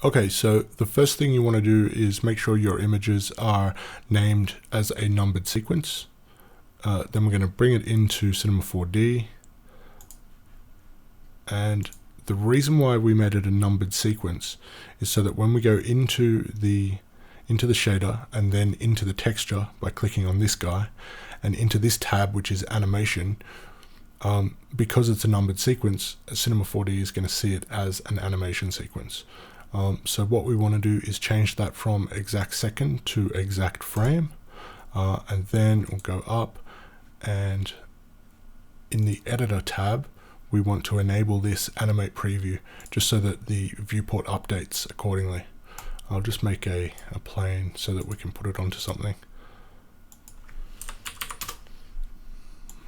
Okay, so the first thing you want to do is make sure your images are named as a numbered sequence. Then we're going to bring it into Cinema 4D. And the reason why we made it a numbered sequence is so that when we go into the shader and then into the texture by clicking on this guy and into this tab, which is animation, because it's a numbered sequence, Cinema 4D is going to see it as an animation sequence. So what we want to do is change that from exact second to exact frame, and then we'll go up, and in the editor tab we want to enable this animate preview just so that the viewport updates accordingly. I'll just make a plane so that we can put it onto something.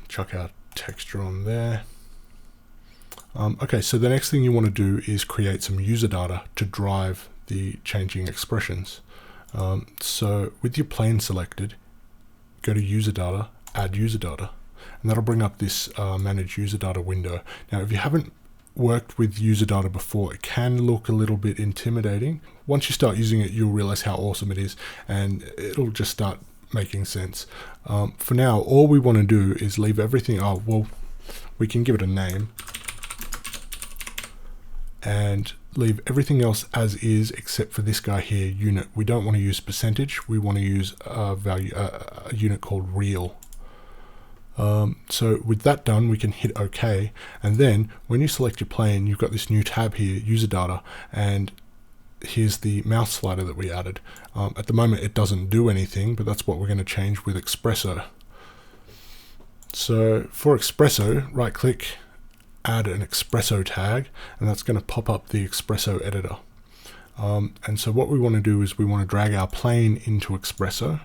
Chuck our texture on there. Okay, so the next thing you want to do is create some user data to drive the changing expressions. So with your plane selected, go to user data, add user data, and that'll bring up this manage user data window. Now, if you haven't worked with user data before, it can look a little bit intimidating. Once you start using it, you'll realize how awesome it is, and it'll just start making sense. For now, all we want to do is leave everything. Well, we can give it a name and leave everything else as is except for this guy here, unit. We don't want to use percentage. We want to use a unit called real. So with that done, we can hit OK, and then when you select your plane, you've got this new tab here, user data, and here's the mouse slider that we added. At the moment it doesn't do anything, but that's what we're going to change with Xpresso. So for Xpresso, right click, add an Xpresso tag, and that's going to pop up the Xpresso editor. And so what we want to do is we want to drag our plane into Xpresso,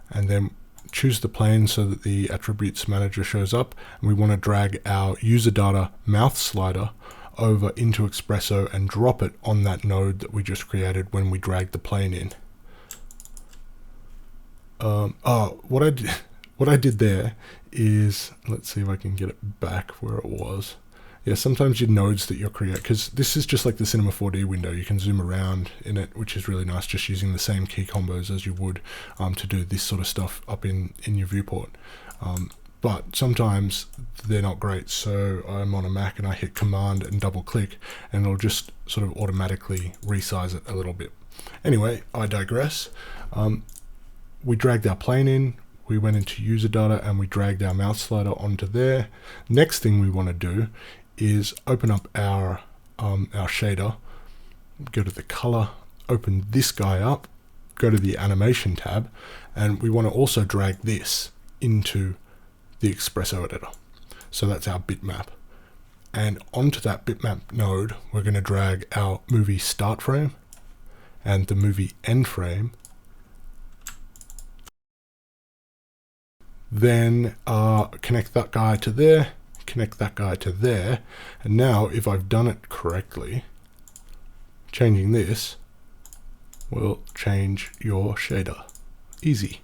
and then choose the plane so that the attributes manager shows up, and we want to drag our user data mouth slider over into Xpresso and drop it on that node that we just created when we dragged the plane in. What I did there is, let's see if I can get it back where it was. Yeah, sometimes your nodes that you're creating, because this is just like the Cinema 4D window, you can zoom around in it, which is really nice, just using the same key combos as you would to do this sort of stuff up in your viewport. But sometimes they're not great, so I'm on a Mac and I hit Command and double click, and it'll just sort of automatically resize it a little bit. Anyway, I digress. We dragged our plane in, we went into user data, and we dragged our mouse slider onto there. Next thing we want to do is open up our shader, go to the color, open this guy up, go to the animation tab, and we want to also drag this into the Xpresso editor. So that's our bitmap. And onto that bitmap node, we're going to drag our movie start frame and the movie end frame. Then connect that guy to there, connect that guy to there, and now if I've done it correctly, changing this will change your shader. Easy.